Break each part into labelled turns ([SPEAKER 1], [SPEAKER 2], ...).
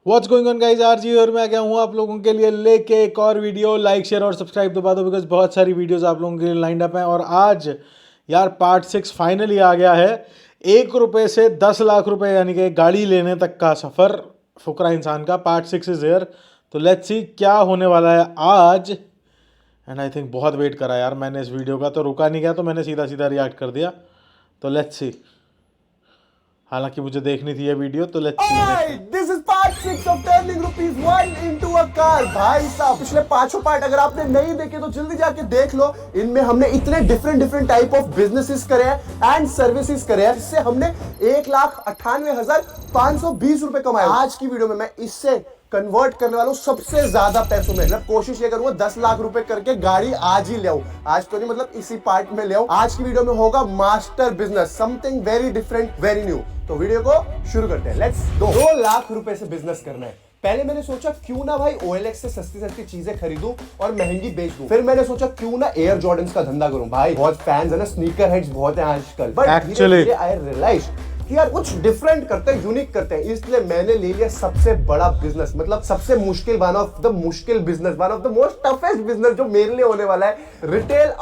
[SPEAKER 1] What's going on guys, RG और मैं आ गया हूँ आप लोगों के लिए लेके एक और वीडियो। लाइक शेयर और सब्सक्राइब दबा दो बिकॉज बहुत सारी वीडियोस आप लोगों के लिए लाइंड अप हैं। और आज यार पार्ट 6 फाइनली आ गया है। 1 रुपये से 10 लाख रुपए यानी कि गाड़ी लेने तक का सफ़र फुकरा इंसान का पार्ट 6 इज हेयर। तो लेट्स सी क्या होने वाला है आज। एंड आई थिंक बहुत वेट करा यार मैंने इस वीडियो का, तो रुका नहीं गया, तो मैंने सीधा सीधा रिएक्ट कर दिया। तो लेट्स सी, हालांकि मुझे देखनी थी ये वीडियो, तो let's see.
[SPEAKER 2] This is part 6 of turning ₹1 into a car। भाई साहब, पिछले 5 पार्ट अगर आपने नहीं देखे तो जल्दी जाके देख लो। इनमें हमने इतने डिफरेंट टाइप ऑफ बिजनेसेस करे हैं एंड सर्विसेज करे हैं, जिससे हमने 1,98,520 रुपए कमाए। आज की वीडियो में मैं इससे कन्वर्ट करने वाला हूं सबसे ज्यादा पैसों में। मतलब कोशिश ये करूंगा 10 लाख रुपए करके गाड़ी आज ही ले आऊं। आज तो नहीं, मतलब इसी पार्ट में ले आऊं। आज की वीडियो में होगा master business, something very different, very new. तो वीडियो को शुरू करते हैं। लेट्स 2 लाख रुपए से बिजनेस करना है। पहले मैंने सोचा क्यों ना भाई OLX से सस्ती चीजें खरीदूं और महंगी बेच दूं। फिर मैंने सोचा क्यों ना एयर जॉर्डन्स का धंधा करूं। भाई बहुत फैंस है ना, स्नीकर हेड्स बहुत हैं आजकल। बट एक्चुअली आई रियलाइज कि यार कुछ डिफरेंट करते हैं, यूनिक करते हैं, इसलिए मैंने ले लिया सबसे बड़ा बिजनेस, मतलब सबसे मुश्किल, वन ऑफ द मुश्किल business, one of the most toughest business जो मेरे लिए होने वाला है। रिटेल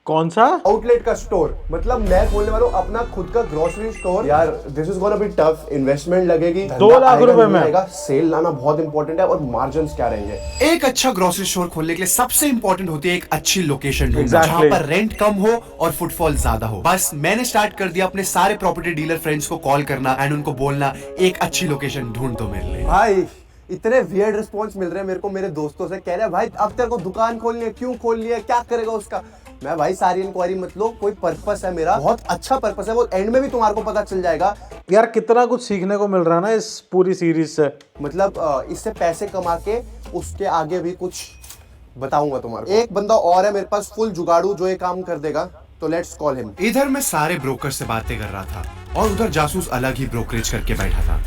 [SPEAKER 1] कौन सा
[SPEAKER 2] आउटलेट का स्टोर। मतलब मैं खोलने वाला हूँ अपना खुद का ग्रोसरी स्टोर। यार this is gonna be tough, investment लगेगी,
[SPEAKER 1] 2 लाख रुपए में।
[SPEAKER 2] सेल लाना बहुत इंपॉर्टेंट है, और मार्जिन क्या रहेंगे।
[SPEAKER 3] एक अच्छा ग्रोसरी स्टोर खोलने के लिए सबसे इंपॉर्टेंट होती है एक अच्छी लोकेशन ढूंढना, जहां पर रेंट कम हो और फुटफॉल ज्यादा हो। बस मैंने स्टार्ट कर दिया अपने सारे प्रॉपर्टी डीलर फ्रेंड्स को कॉल करना एंड उनको बोलना एक अच्छी लोकेशन ढूंढ दो मेरे लिए।
[SPEAKER 2] भाई इतने वियर्ड रिस्पॉन्स मिल रहे हैं मेरे को मेरे दोस्तों से, कह रहे हैं भाई अब तेरे को दुकान खोलनी है, क्यों खोलनी है, क्या करेगा उसका। मैं भाई सारी इंक्वायरी मत लो, कोई पर्पस है मेरा, बहुत अच्छा पर्पस है, वो एंड में भी तुम्हारे को पता चल जाएगा।
[SPEAKER 1] यार कितना कुछ सीखने को मिल रहा है ना इस पूरी सीरीज से।
[SPEAKER 2] मतलब इससे पैसे कमा के उसके आगे भी कुछ बताऊंगा तुम्हारे को। एक बंदा और है मेरे पास फुल जुगाड़ू जो ये काम कर देगा, तो लेट्स कॉल हिम।
[SPEAKER 3] इधर मैं सारे ब्रोकर से बातें कर रहा था और उधर जासूस अलग ही ब्रोकरेज करके बैठा था।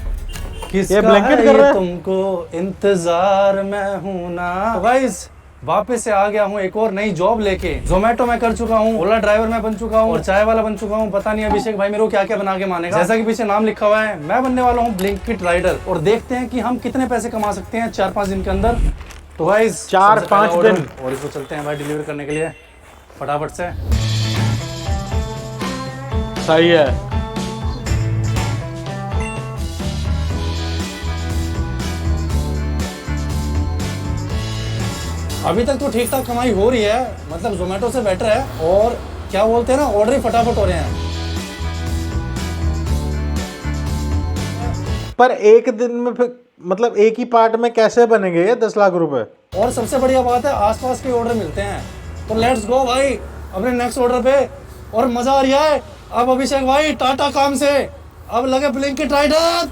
[SPEAKER 1] ये ब्लैंकेट कर रहा है?
[SPEAKER 4] तुमको इंतजार में हूं ना। तो गाइस वापस से आ गया हूँ एक और नई जॉब लेके। जोमेटो में कर चुका हूँ, ओला ड्राइवर में बन चुका हूँ और चाय वाला बन चुका हूँ। पता नहीं अभिषेक भाई मेरे को क्या क्या बना के मानेगा। जैसा कि पीछे नाम लिखा हुआ है, मैं बनने वाला हूँ ब्लिंकिट राइडर। और देखते हैं कि हम कितने पैसे कमा सकते हैं 4-5 दिन के अंदर। तो गाइस
[SPEAKER 1] 4-5 दिन
[SPEAKER 4] और इसको चलते हैं भाई डिलीवर करने के लिए फटाफट से।
[SPEAKER 1] सही है।
[SPEAKER 4] अभी तक तो ठीक ठाक कमाई हो रही है, मतलब जोमेटो से बेटर है। और क्या बोलते हैं ना, ऑर्डर ही फटाफट हो रहे हैं।
[SPEAKER 1] पर एक दिन में फिर मतलब एक ही पार्ट में कैसे बनेंगे ये 10 लाख रुपए?
[SPEAKER 4] और सबसे बढ़िया बात है आसपास के ऑर्डर मिलते हैं। तो लेट्स गो भाई अपने नेक्स्ट ऑर्डर पे। और मजा आ रहा है अब अभिषेक भाई टाटा काम से, अब लगे ब्लिंकिट राइडर।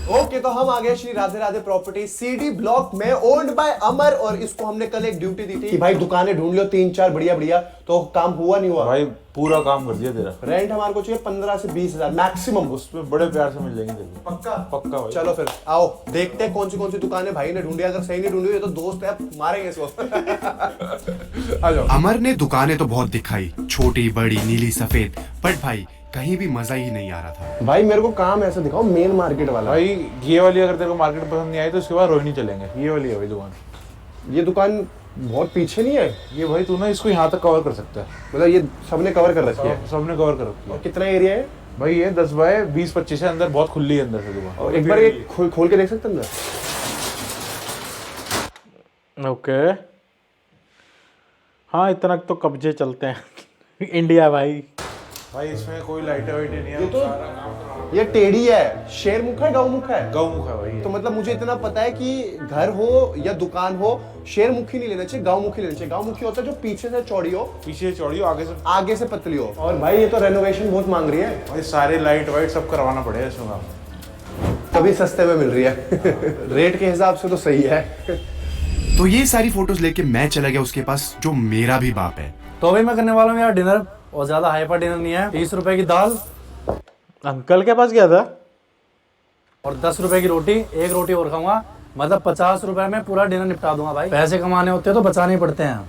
[SPEAKER 2] ओके तो हम आ गए Shri Radhe Radhe property CD block में, ओन्ड बाय अमर। और इसको हमने कल एक ड्यूटी दी थी कि भाई दुकानें ढूंढ लो 3-4 बढ़िया। तो काम हुआ नहीं हुआ
[SPEAKER 5] भाई? पूरा काम कर दिया तेरा।
[SPEAKER 2] रेंट हमारे को चाहिए 15 से 20 हजार मैक्सिमम।
[SPEAKER 5] उसमें बड़े प्यार से मिल जाएंगे तेरे को।
[SPEAKER 2] पक्का
[SPEAKER 5] पक्का भाई।
[SPEAKER 2] चलो फिर आओ देखते हैं कौन सी दुकानें भाई ने ढूंढी। अगर सही नहीं ढूंढी ये तो दोस्त है, मारेंगे इसको। आ जाओ।
[SPEAKER 3] अमर ने दुकानें तो बहुत दिखाई, छोटी बड़ी नीली सफेद, बट भाई कहीं भी मजा ही नहीं आ रहा था।
[SPEAKER 2] भाई मेरे को काम ऐसा दिखाओ मेन मार्केट वाला।
[SPEAKER 5] भाई ये वाली अगर तेरे को मार्केट पसंद नहीं आई तो उसके बाद रोहिणी चलेंगे। ये वाली है भाई दुकान।
[SPEAKER 2] ये दुकान बहुत पीछे नहीं है?
[SPEAKER 5] ये भाई तू ना इसको यहाँ तक कवर कर सकता है।
[SPEAKER 2] मतलब ये सबने कवर कर रखी है?
[SPEAKER 5] सबने कवर कर रखी है।
[SPEAKER 2] कितना एरिया है
[SPEAKER 5] भाई? ये 10 बाय 20-25 है, अंदर बहुत खुली है अंदर से दुकान।
[SPEAKER 2] और एक बार ये खोल के देख सकते हैं अंदर?
[SPEAKER 1] ओके हाँ, इतना तो कब्जे चलते हैं। इंडिया भाई।
[SPEAKER 5] भाई इसमें कोई लाइटें वाइटें नहीं है।
[SPEAKER 2] ये तो ये टेढ़ी है, शेरमुख है गौमुख है?
[SPEAKER 5] गौमुख है भाई।
[SPEAKER 2] तो मतलब मुझे इतना पता है कि घर हो या दुकान हो, शेरमुखी नहीं लेना चाहिए, गांवमुखी लेना चाहिए। गांवमुखी होता है जो पीछे से चौड़ी हो,
[SPEAKER 5] पीछे चौड़ी हो,
[SPEAKER 2] आगे से पतली हो। और भाई ये तो रेनोवेशन बहुत मांग रही है
[SPEAKER 5] भाई। सारे लाइट वाइट सब करवाना पड़ेगा इसमें काम।
[SPEAKER 2] तभी सस्ते में मिल रही है। रेट के हिसाब से तो सही है।
[SPEAKER 3] तो ये सारी फोटोज लेके मैं चला गया उसके पास, जो मेरा भी बाप है।
[SPEAKER 4] तो अभी मैं करने वाला हूँ यार डिनर, और ज्यादा हाइपर डिनर नहीं है। 30 रुपए की दाल
[SPEAKER 1] अंकल के पास गया था
[SPEAKER 4] और 10 रुपए की रोटी। एक रोटी और खाऊंगा, मतलब 50 रुपए में पूरा डिनर निपटा दूंगा भाई। पैसे कमाने होते हैं तो बचाने ही पड़ते हैं।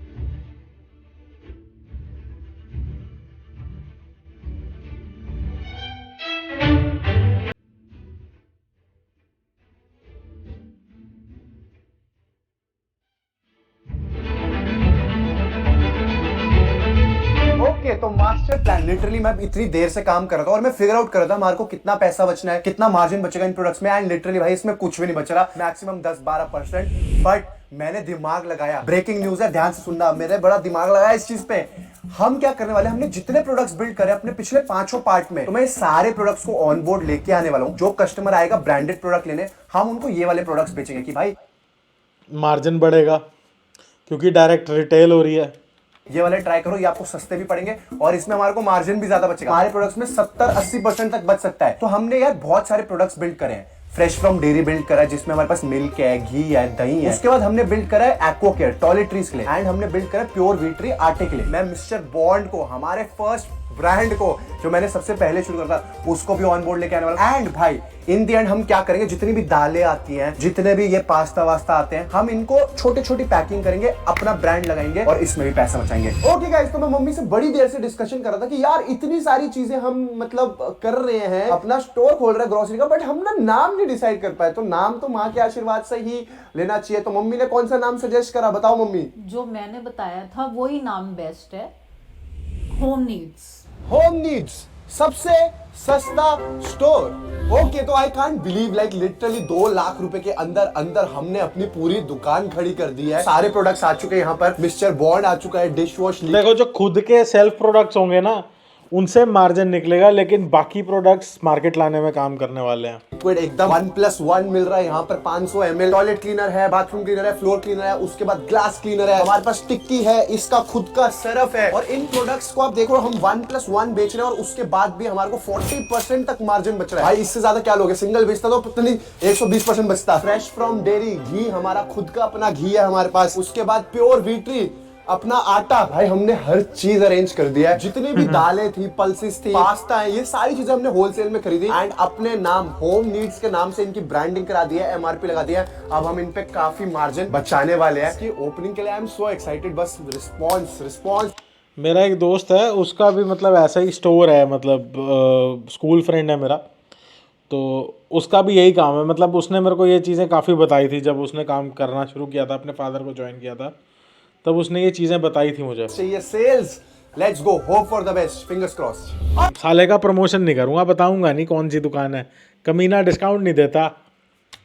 [SPEAKER 2] प्लान लिटरली मैं इतनी देर से काम कर रहा था और मैं फिगर आउट कर रहा था हमारे को कितना पैसा बचना है, कितना मार्जिन बचेगा इन प्रोडक्ट्स में, एंड लिटरली भाई इसमें कुछ भी नहीं बच रहा, मैक्सिमम 10-12%। बट मैंने दिमाग लगाया, ब्रेकिंग न्यूज है, ध्यान से सुनना, मेरे बड़ा दिमाग लगाया इस चीज पे। हम क्या करने वाले, हमने जितने प्रोडक्ट्स बिल्ड करे अपने पिछले 5 पार्ट में, तो मैं सारे प्रोडक्ट्स को ऑन बोर्ड लेके आने वाला हूँ। जो कस्टमर आएगा ब्रांडेड प्रोडक्ट लेने, हम उनको ये वाले प्रोडक्ट्स बेचेंगे कि भाई
[SPEAKER 1] मार्जिन बढ़ेगा क्योंकि डायरेक्ट रिटेल हो रही है।
[SPEAKER 2] ये वाले ट्राई करो, ये आपको सस्ते भी पड़ेंगे और इसमें हमारे को मार्जिन भी ज्यादा बचेगा। हमारे प्रोडक्ट्स में 70-80% तक बच सकता है। तो हमने यार बहुत सारे प्रोडक्ट्स बिल्ड करे हैं। फ्रेश फ्रॉम डेयरी बिल्ड करा है जिसमें हमारे पास मिल्क है, घी है, दही है। उसके बाद हमने बिल्ड करा है एक्वा केयर टॉयलेटरीज के लिए, एंड हमने बिल्ड करा है प्योर वीटरी आटे के लिए। मैं मिस्टर बॉन्ड को, हमारे फर्स्ट ब्रांड को जो मैंने सबसे पहले शुरू करा था, उसको भी ऑन बोर्ड लेके आने वाला। एंड भाई इन दी एंड हम क्या करेंगे, जितनी भी दालें आती हैं, जितने भी ये पास्ता वास्ता आते हैं, हम इनको छोटे छोटी पैकिंग करेंगे, अपना ब्रांड लगाएंगे और इसमें भी पैसा बचाएंगे। ओके गाइस, तो मैं मम्मी से बड़ी देर से डिस्कशन कर रहा था कि यार इतनी सारी चीजें हम मतलब कर रहे हैं, अपना स्टोर खोल रहे हैं ग्रोसरी का, बट हम ना नाम नहीं डिसाइड कर पाए। तो नाम तो माँ के आशीर्वाद से ही लेना चाहिए। तो मम्मी ने कौन सा नाम सजेस्ट करा, बताओ मम्मी।
[SPEAKER 6] जो मैंने बताया था वही नाम बेस्ट है, होम नीड्स।
[SPEAKER 2] होम नीड्स, सबसे सस्ता स्टोर। ओके, तो I can't believe like literally 2 lakh रुपए के अंदर अंदर हमने अपनी पूरी दुकान खड़ी कर दी है। सारे प्रोडक्ट्स आ चुके हैं यहाँ पर, मिस्टर बॉन्ड आ चुका है, डिश वॉश।
[SPEAKER 1] देखो जो खुद के सेल्फ प्रोडक्ट्स होंगे ना, उनसे मार्जिन निकलेगा, लेकिन बाकी प्रोडक्ट्स मार्केट लाने में काम करने वाले हैं।
[SPEAKER 2] लिक्विड एकदम 1+1 मिल रहा है यहाँ पर, 500 ml। टॉयलेट क्लीनर है, बाथरूम क्लीनर है, फ्लोर क्लीनर है, उसके बाद ग्लास क्लीनर है, हमारे पास टिक्की है, इसका खुद का सरफ है। और इन प्रोडक्ट्स को आप देखो, हम 1+1 बेच रहे हैं और उसके बाद भी हमारे को 40% तक मार्जिन बच रहा है। भाई इससे ज्यादा क्या लोगे, सिंगल बेचता तो पता नहीं 120% बचता। फ्रेश फ्रॉम डेयरी घी, हमारा खुद का अपना घी है हमारे पास। उसके बाद प्योर वीटरी, अपना आटा। भाई हमने हर चीज अरेंज कर दिया है, जितनी भी दालें थी, पल्सेस थी, पास्ता है, ये सारी चीजें हमने होलसेल में खरीदी एंड अपने नाम होम नीड्स के नाम से इनकी ब्रांडिंग करा दी है, एमआरपी लगा दिया है। अब हम इन पे काफी मार्जिन बचाने वाले हैं। इसकी ओपनिंग के लिए आई एम सो एक्साइटेड। बस रिस्पॉन्स
[SPEAKER 1] मेरा एक दोस्त है, उसका भी मतलब ऐसा ही स्टोर है, मतलब स्कूल फ्रेंड है मेरा, तो उसका भी यही काम है। मतलब उसने मेरे को ये चीज़ें काफ़ी बताई थी जब उसने काम करना शुरू किया था, अपने फादर को ज्वाइन किया था, तब उसने ये चीज़ें बताई थी मुझे।
[SPEAKER 2] चाहिए sales, let's go, hope for the best, fingers crossed.
[SPEAKER 1] साले का प्रमोशन नहीं करूँगा, बताऊँगा नहीं कौन सी दुकान है, कमीना डिस्काउंट नहीं देता।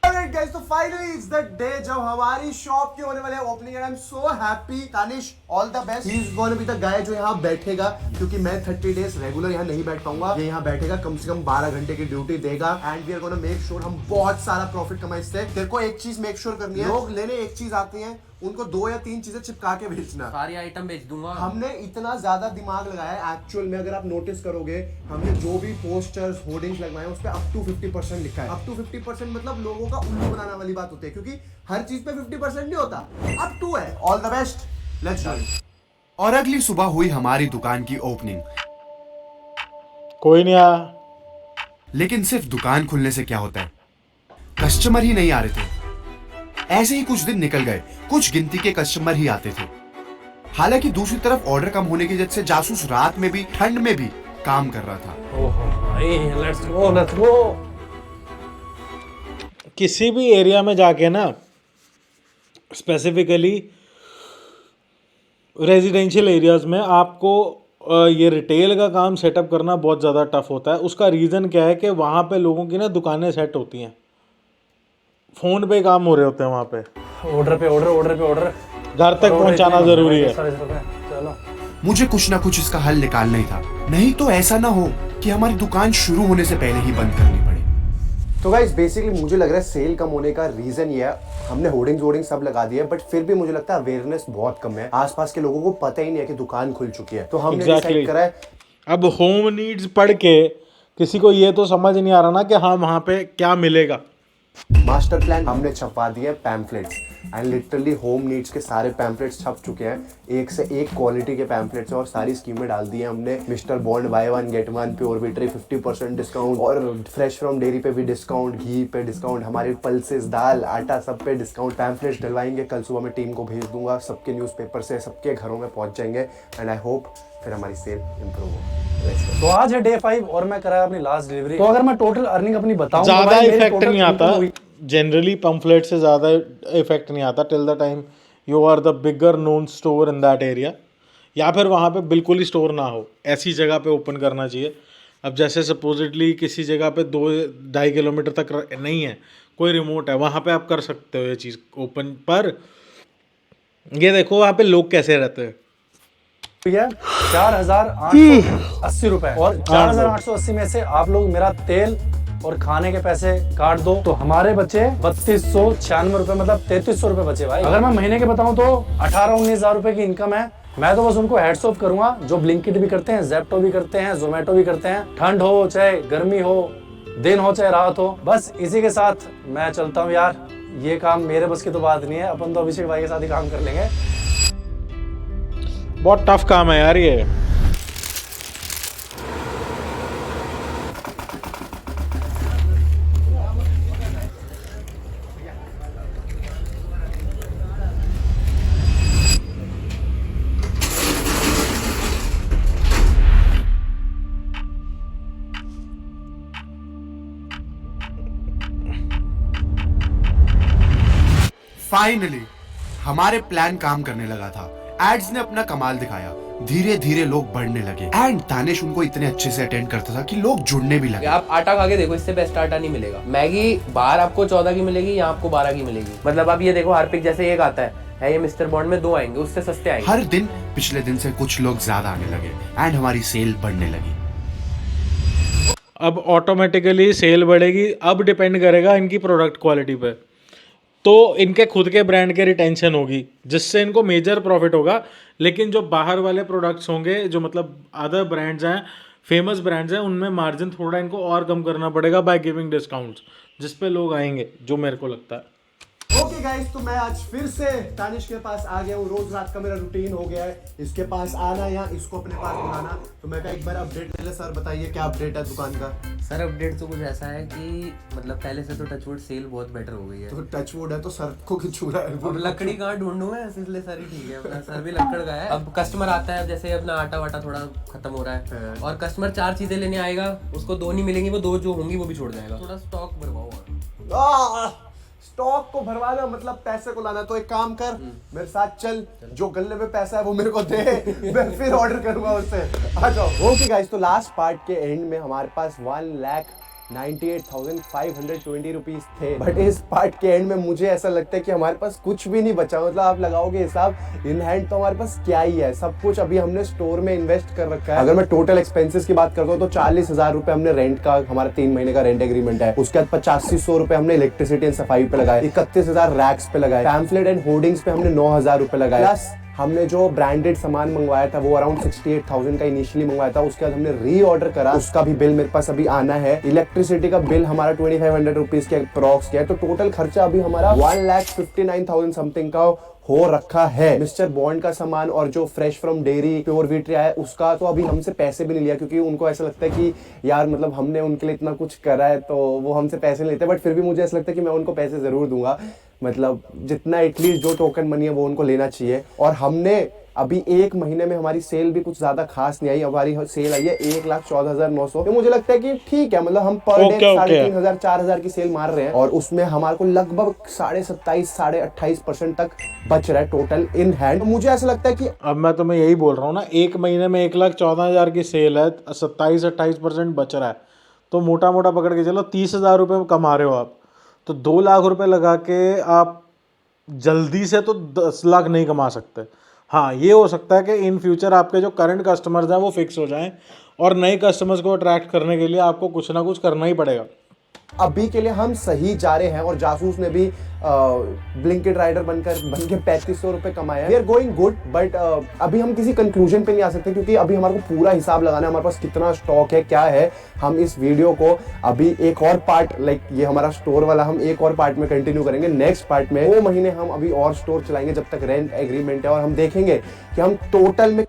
[SPEAKER 2] Alright guys, तो finally it's the day जब हमारी शॉप की होने वाले opening and I am so happy. Tanish, all the best. He is gonna be the guy जो यहाँ बैठेगा, क्योंकि मैं 30 डेज रेगुलर यहाँ नहीं बैठ पाऊंगा। ये यहाँ बैठेगा, कम से कम 12 घंटे की ड्यूटी देगा and we are gonna make sure हम बहुत सारा प्रॉफिट कमाए इससे। तेरे को एक चीज मेक श्योर करनी है, लोग लेने एक चीज आते हैं, उनको 2 या 3 चीजें चिपका के भेजना।
[SPEAKER 7] सारी आइटम बेच दूंगा।
[SPEAKER 2] हमने इतना ज्यादा दिमाग लगाया है एक्चुअल में, अगर आप नोटिस करोगे, हमने जो भी पोस्टर्स होर्डिंग्स लगवाए उस पे अप टू 50% लिखा है। अप टू 50% मतलब लोगों का उल्लू बनाने वाली बात होती है, क्योंकि हर चीज पे 50% नहीं होता, अप टू है। All the best, let's do.
[SPEAKER 3] और अगली सुबह हुई हमारी दुकान की ओपनिंग।
[SPEAKER 1] कोई नहीं आया।
[SPEAKER 3] लेकिन सिर्फ दुकान खुलने से क्या होता है, कस्टमर ही नहीं आ रहे थे। ऐसे ही कुछ दिन निकल गए, कुछ गिनती के कस्टमर ही आते थे। हालांकि दूसरी तरफ ऑर्डर कम होने की वजह से जासूस रात में भी, ठंड में भी काम कर रहा था।
[SPEAKER 4] ओहो भाई, लेट्स गो।
[SPEAKER 1] किसी भी एरिया में जाके ना, स्पेसिफिकली रेजिडेंशियल एरियाज में, आपको ये रिटेल का काम सेटअप करना बहुत ज़्यादा टफ होता है। उसका रीज़न क्या है कि वहाँ पे लोगों की ना दुकानें सेट होती हैं, फ़ोन पे काम हो रहे होते हैं वहाँ पे,
[SPEAKER 4] ऑर्डर पे ऑर्डर
[SPEAKER 1] घर तक पहुँचाना ज़रूरी है।
[SPEAKER 4] चलो,
[SPEAKER 3] मुझे कुछ ना कुछ इसका हल निकालना ही था, नहीं तो ऐसा ना हो कि हमारी दुकान शुरू होने से पहले ही बंद करनी पड़े।
[SPEAKER 2] तो गाइस बेसिकली मुझे लग रहा है सेल कम होने का रीजन ये है, हमने होर्डिंग सब लगा दिए, बट फिर भी मुझे लगता है अवेयरनेस बहुत कम है। आसपास के लोगों को पता ही नहीं है कि दुकान खुल चुकी है। तो हमने डिसाइड करा है,
[SPEAKER 1] अब होम नीड्स पढ़ के किसी को ये तो समझ नहीं आ रहा ना कि हाँ वहाँ पे क्या मिलेगा।
[SPEAKER 2] मास्टर प्लान हमने छपवा दिए pamphlets and literally home needs के सारे पैम्फलेट्स छप चुके हैं। एक से एक क्वालिटी के पैम्फलेट्स हैं और सारी स्कीमें डाल दी हैं हमने। Mister Bond buy 1 get 1, pure वीटरी 50% डिस्काउंट और फ्रेश फ्रॉम डेयरी पे भी डिस्काउंट, घी पे डिस्काउंट, हमारे पल्सेस, दाल, आटा सब पे डिस्काउंट। पैम्फलेट्स डलवाएंगे, कल सुबह मैं टीम को भेज दूंगा, सबके न्यूज़पेपर से सबके घरों में पहुंच जाएंगे एंड आई होप फिर हमारी सेल इंप्रूव हो।
[SPEAKER 4] तो आज है डे 5 और मैं कराया अपनी लास्ट डिलीवरी। तो अगर मैं टोटल अर्निंग अपनी बताऊं,
[SPEAKER 1] ज़्यादा इफेक्ट नहीं आता जनरली, पम्फलेट से ज़्यादा इफेक्ट नहीं आता till the time you are the bigger known store in that area, या फिर वहाँ पे बिल्कुल ही स्टोर ना हो, ऐसी जगह पे ओपन करना चाहिए। अब जैसे सपोजिटली किसी जगह पे 2-2.5 किलोमीटर तक नहीं है, कोई रिमोट है, वहाँ पे आप कर सकते हो ये चीज़ ओपन। पर ये देखो वहाँ पे लोग कैसे रहते हैं।
[SPEAKER 4] है 4,880 रुपए, और 4,880 में से आप लोग मेरा तेल और खाने के पैसे काट दो तो हमारे बचे 3,296 रुपए, मतलब 3,300 रुपए बचे भाई। अगर मैं महीने के बताऊं तो 18-19 हजार रुपए की इनकम है। मैं तो बस उनको हेड्स ऑफ करूंगा जो ब्लिंकिट भी करते हैं, ज़ेप्टो भी करते हैं, जोमेटो भी करते हैं, ठंड हो चाहे गर्मी हो, दिन हो चाहे रात हो। बस इसी के साथ मैं चलता हूँ यार, ये काम मेरे बस की तो बात नहीं है, अपन तो अभिषेक भाई के साथ ही काम कर लेंगे।
[SPEAKER 1] बहुत टफ काम है यार ये।
[SPEAKER 3] फाइनली हमारे प्लान काम करने लगा था। एड्स ने अपना कमाल दिखाया, धीरे धीरे लोग बढ़ने लगे एंड तानिश उनको इतने अच्छे से अटेंड करता था कि लोग जुड़ने भी लगे।
[SPEAKER 7] आप आटा खा के देखो, इससे बेस्ट आटा नहीं मिलेगा। मैगी बाहर आपको 14 की मिलेगी, यहाँ आपको 12 की मिलेगी। मतलब आप ये देखो, हार्पिक जैसे एक आता है ये मिस्टर बॉन्ड में 2 आएंगे, उससे सस्ते आएंगे।
[SPEAKER 3] हर दिन पिछले दिन से कुछ लोग ज्यादा आने लगे एंड हमारी सेल बढ़ने लगी।
[SPEAKER 1] अब ऑटोमेटिकली सेल बढ़ेगी। अब डिपेंड करेगा इनकी प्रोडक्ट क्वालिटी पे, तो इनके खुद के ब्रांड के रिटेंशन होगी जिससे इनको मेजर प्रॉफिट होगा। लेकिन जो बाहर वाले प्रोडक्ट्स होंगे, जो मतलब अदर ब्रांड्स हैं, फेमस ब्रांड्स हैं, उनमें मार्जिन थोड़ा इनको और कम करना पड़ेगा बाय गिविंग डिस्काउंट्स, जिस पे लोग आएंगे, जो मेरे को लगता है।
[SPEAKER 2] ओके गाइस, तो मैं आज फिर से तानिश के पास आ गया हूँ। रोज रात का मेरा रूटीन हो गया है, इसके पास आना या इसको अपने पास बुलाना। तो मैं एक बार अपडेट ले ले। सर बताइए क्या अपडेट है दुकान का?
[SPEAKER 7] सर अपडेट तो कुछ ऐसा है कि मतलब पहले से तो टचवुड सेल बहुत बेटर हो गई है।
[SPEAKER 2] तो टचवुड है तो सर को क्यों छू रहा है?
[SPEAKER 7] अब लकड़ी कहाँ ढूंढूं मैं, इसलिए सर ही ठीक है। अपना सर भी लकड़ का है। अब कस्टमर आता है, जैसे अपना आटा वाटा थोड़ा खत्म हो रहा है और कस्टमर 4 चीजें लेने आएगा, उसको 2 नहीं मिलेंगी, वो 2 जो होंगी वो भी छोड़ जाएगा। थोड़ा स्टॉक भरवाओ।
[SPEAKER 2] स्टॉक को भरवाना मतलब पैसे को लाना। तो एक काम कर, मेरे साथ चल, जो गल्ले में पैसा है वो मेरे को दे, मैं फिर ऑर्डर करूंगा उससे। आ जाओ। ओके गाइस, तो लास्ट पार्ट के एंड में हमारे पास 1,98,520 रुपीज थे। बट इस पार्ट के एंड में मुझे ऐसा लगता है कि हमारे पास कुछ भी नहीं बचा। मतलब आप लगाओगे हिसाब, इन हैंड तो हमारे पास क्या ही है। सब कुछ अभी हमने स्टोर में इन्वेस्ट कर रखा है। अगर मैं टोटल एक्सपेंसेस की बात करता हूँ तो 40,000 रुपए हमने रेंट का, हमारा 3 महीने का रेंट एग्रीमेंट है। उसके बाद 8500 रुपए हमने इलेक्ट्रिसिटी एंड सफाई पे लगाए, 31,000 रैक्स पे लगाए, पैम्फलेट एंड होर्डिंग्स पे हमने 9,000 रुपए लगाए। प्लस हमने जो ब्रांडेड सामान मंगवाया था वो अराउंड 68,000 का इनिशियली मंगवाया था। उसके बाद हमने री ऑर्डर करा, उसका भी बिल मेरे पास अभी आना है। इलेक्ट्रिसिटी का बिल हमारा 2500 रुपीज के अप्रॉक्स किया है। तो टोटल खर्चा अभी हमारा 1,59,000 समथिंग का हो रखा है। मिस्टर बॉन्ड का सामान और जो fresh from dairy pure wheat आया है उसका तो अभी हमसे पैसे भी नहीं लिया, क्योंकि उनको ऐसा लगता है कि यार मतलब हमने उनके लिए इतना कुछ करा है तो वो हमसे पैसे नहीं लेते। बट फिर भी मुझे ऐसा लगता है कि मैं उनको पैसे जरूर दूंगा। मतलब जितना एटलीस्ट जो टोकन मनी है वो उनको लेना चाहिए। और हमने अभी 1 महीने में हमारी सेल भी कुछ ज्यादा खास नहीं आई। हमारी सेल आई है 1,14,900। तो मुझे लगता है कि ठीक है, मतलब हम पर डे 3,500 4,000 की सेल मार रहे हैं और उसमें हमारे को लगभग 27.5-28% तक बच रहा है टोटल इन हैंड। तो मुझे ऐसा लगता है कि
[SPEAKER 1] अब मैं तुम्हें यही बोल रहा हूँ ना, 1 महीने में 1,14,000 की सेल है, 27-28% बच रहा है, तो मोटा मोटा पकड़ के चलो 30,000 रुपये कमा रहे हो आप। तो 2 लाख रुपए लगा के आप जल्दी से तो 10 लाख नहीं कमा सकते। हाँ, ये हो सकता है कि इन फ्यूचर आपके जो करंट कस्टमर्स हैं वो फिक्स हो जाएं और नए कस्टमर्स को अट्रैक्ट करने के लिए आपको कुछ ना कुछ करना ही पड़ेगा।
[SPEAKER 2] अभी के लिए हम सही जा रहे हैं और जासूस ने भी ब्लिंकिट राइडर बन के 3500 रुपए कमाए। We are going good, but अभी हम किसी कंक्लूजन पे नहीं आ सकते, क्योंकि अभी हमारे को पूरा हिसाब लगाना है हमारे पास कितना स्टॉक है, क्या है। हम इस वीडियो को अभी एक और पार्ट, लाइक ये हमारा स्टोर वाला, हम एक और पार्ट में कंटिन्यू करेंगे। नेक्स्ट पार्ट में 2 महीने हम अभी और स्टोर चलाएंगे जब तक रेंट एग्रीमेंट है, और हम देखेंगे कि हम टोटल में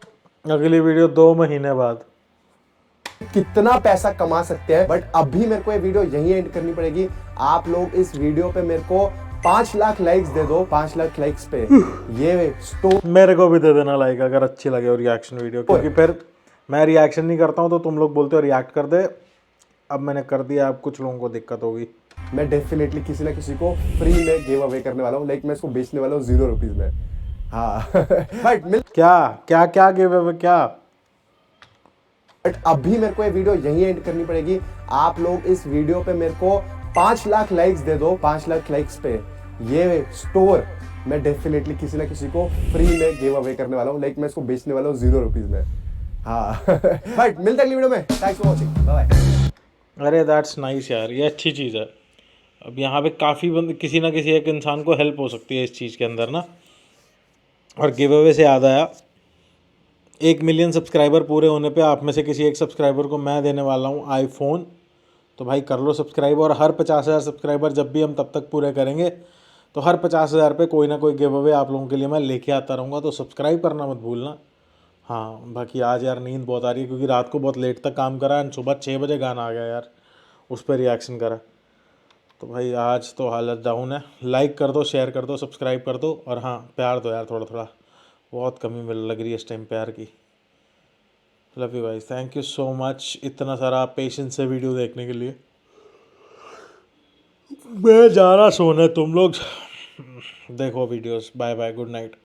[SPEAKER 1] अगली वीडियो 2 महीने बाद
[SPEAKER 2] कितना पैसा कमा सकते हैं। बट अभी मेरे को ये वीडियो यहीं एंड करनी पड़ेगी। आप लोग इस वीडियो पे मेरे को 5 लाख लाइक्स दे दो। 5 लाख लाइक्स पे ये स्टोर
[SPEAKER 1] मेरे को भी दे देना लाइक, अगर अच्छी लगे और रिएक्शन वीडियो, क्योंकि फिर मैं रिएक्शन नहीं करता हूँ तो तुम लोग बोलते हो रिएक्ट कर दे। अब मैंने कर दिया, अब कुछ लोगों को दिक्कत होगी।
[SPEAKER 2] मैं डेफिनेटली किसी ना किसी को फ्री में गिव अवे करने वाला हूँ। लाइक मैं इसको बेचने वाला हूँ 0 रुपीज में। हाँ बट मिल
[SPEAKER 1] क्या क्या क्या गिव अवे क्या?
[SPEAKER 2] बट अभी मेरे को ये वीडियो यहीं एंड करनी पड़ेगी। आप लोग इस वीडियो पे मेरे को 5 लाख लाइक्स दे दो। 5 लाख लाइक्स पे ये स्टोर मैं डेफिनेटली किसी ना किसी को फ्री में गिव अवे करने वाला हूँ। लाइक मैं इसको बेचने वाला हूँ 0 रुपीज में। हाँ बट मिलते हैं अगली वीडियो में। Thanks for watching, bye bye.
[SPEAKER 1] अरे दैट्स नाइस यार, ये अच्छी चीज़ है। अब यहाँ पे काफ़ी बंद किसी ना किसी एक इंसान को हेल्प हो सकती है इस चीज़ के अंदर ना। और गिव अवे से याद आया, 1 मिलियन सब्सक्राइबर पूरे होने पे आप में से किसी एक सब्सक्राइबर को मैं देने वाला हूँ आईफोन। तो भाई कर लो सब्सक्राइब, और हर 50,000 सब्सक्राइबर जब भी हम तब तक पूरे करेंगे तो हर 50,000 पे कोई ना कोई गिव अवे आप लोगों के लिए मैं लेके आता रहूँगा। तो सब्सक्राइब करना मत भूलना। हाँ बाकी आज यार नींद बहुत आ रही है क्योंकि रात को बहुत लेट तक काम करा एंड सुबह 6 बजे गाना आ गया यार, उस पर रिएक्शन करा। तो भाई आज तो हालत डाउन है। लाइक कर दो, शेयर कर दो, सब्सक्राइब कर दो, और हाँ प्यार दो यार थोड़ा थोड़ा, बहुत कमी मिल लग रही है इस टाइम प्यार की। Love you guys, thank you so much इतना सारा पेशेंस से वीडियो देखने के लिए। मैं जा रहा सोने, तुम लोग देखो videos. Bye bye, good night.